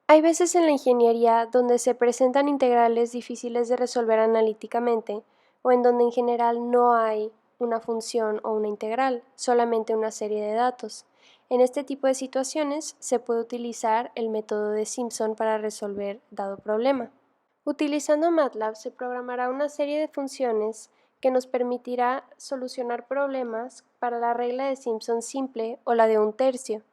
Hay veces en la ingeniería donde se presentan integrales difíciles de resolver analíticamente o en donde en general no hay una función o una integral, solamente una serie de datos. En este tipo de situaciones se puede utilizar el método de Simpson para resolver dado problema. Utilizando MATLAB se programará una serie de funciones que nos permitirá solucionar problemas para la regla de Simpson simple o la de un tercio.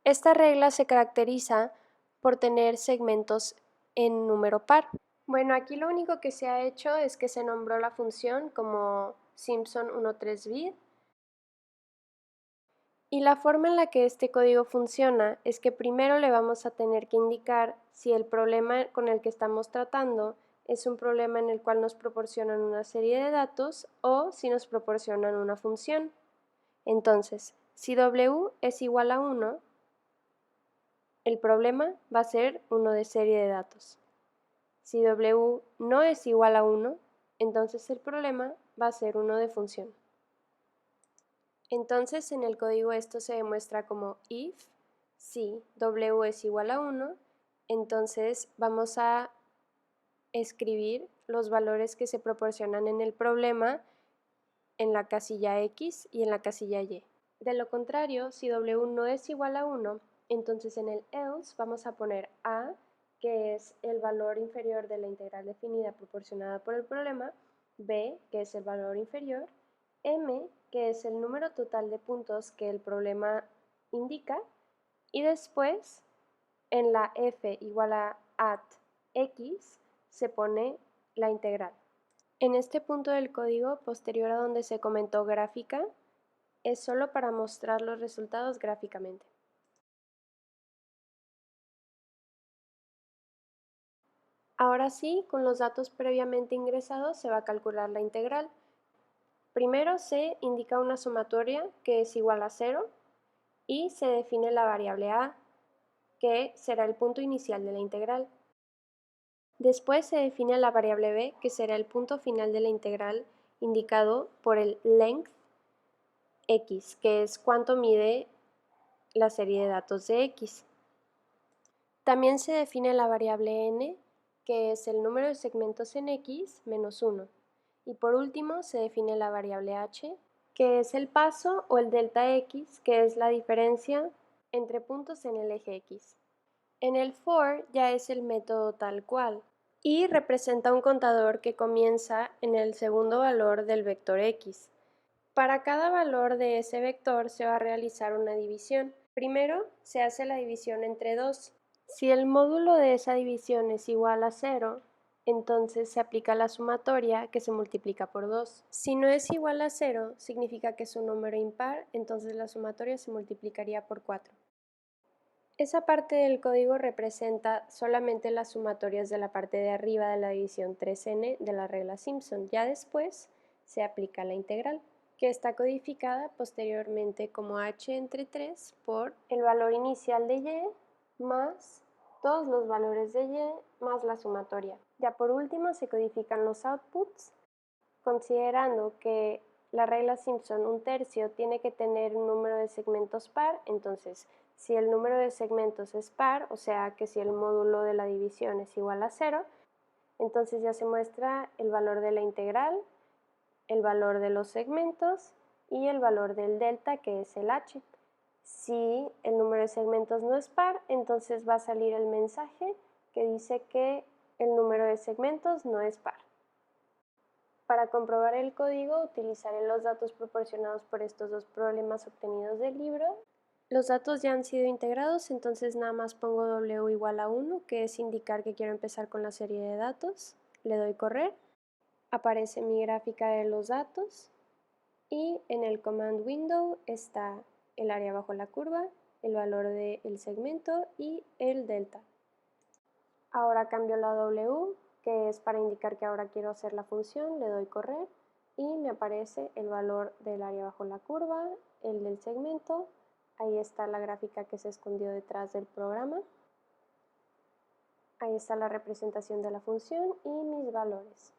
Esta regla se caracteriza por tener segmentos en número par. Bueno, aquí lo único que se ha hecho es que se nombró la función como Simpson 13bit y la forma en la que este código funciona es que primero le vamos a tener que indicar si el problema con el que estamos tratando es un problema en el cual nos proporcionan una serie de datos o si nos proporcionan una función. Entonces, si W es igual a 1, el problema va a ser uno de serie de datos. Si W no es igual a 1, entonces el problema va a ser uno de función. Entonces en el código esto se demuestra como if, si W es igual a 1, entonces vamos a escribir los valores que se proporcionan en el problema en la casilla X y en la casilla Y. De lo contrario, si W no es igual a 1, entonces en el else vamos a poner A, que es el valor inferior de la integral definida proporcionada por el problema, B, que es el valor inferior, M, que es el número total de puntos que el problema indica, y después en la f igual a at x se pone la integral. En este punto del código, posterior a donde se comentó gráfica, es solo para mostrar los resultados gráficamente. Ahora sí, con los datos previamente ingresados se va a calcular la integral. Primero se indica una sumatoria que es igual a 0 y se define la variable a, que será el punto inicial de la integral. Después se define la variable b, que será el punto final de la integral indicado por el length x, que es cuánto mide la serie de datos de x. También se define la variable n, que es el número de segmentos en x menos 1. Y por último se define la variable h, que es el paso o el delta x, que es la diferencia entre puntos en el eje x. En el for ya es el método tal cual y representa un contador que comienza en el segundo valor del vector x. Para cada valor de ese vector se va a realizar una división. Primero se hace la división entre 2. Si el módulo de esa división es igual a 0, entonces se aplica la sumatoria que se multiplica por 2. Si no es igual a 0, significa que es un número impar, entonces la sumatoria se multiplicaría por 4. Esa parte del código representa solamente las sumatorias de la parte de arriba de la división 3n de la regla Simpson. Ya después se aplica la integral, que está codificada posteriormente como h entre 3 por el valor inicial de y más todos los valores de y más la sumatoria. Ya por último se codifican los outputs, considerando que la regla Simpson un tercio tiene que tener un número de segmentos par, entonces si el número de segmentos es par, o sea que si el módulo de la división es igual a 0, entonces ya se muestra el valor de la integral, el valor de los segmentos y el valor del delta, que es el h. Si el número de segmentos no es par, entonces va a salir el mensaje que dice que el número de segmentos no es par. Para comprobar el código utilizaré los datos proporcionados por estos dos problemas obtenidos del libro. Los datos ya han sido integrados, entonces nada más pongo W igual a 1, que es indicar que quiero empezar con la serie de datos. Le doy correr, aparece mi gráfica de los datos y en el command window está el área bajo la curva, el valor del segmento y el delta. Ahora cambio la W, que es para indicar que ahora quiero hacer la función, le doy correr y me aparece el valor del área bajo la curva, el del segmento, ahí está la gráfica que se escondió detrás del programa, ahí está la representación de la función y mis valores.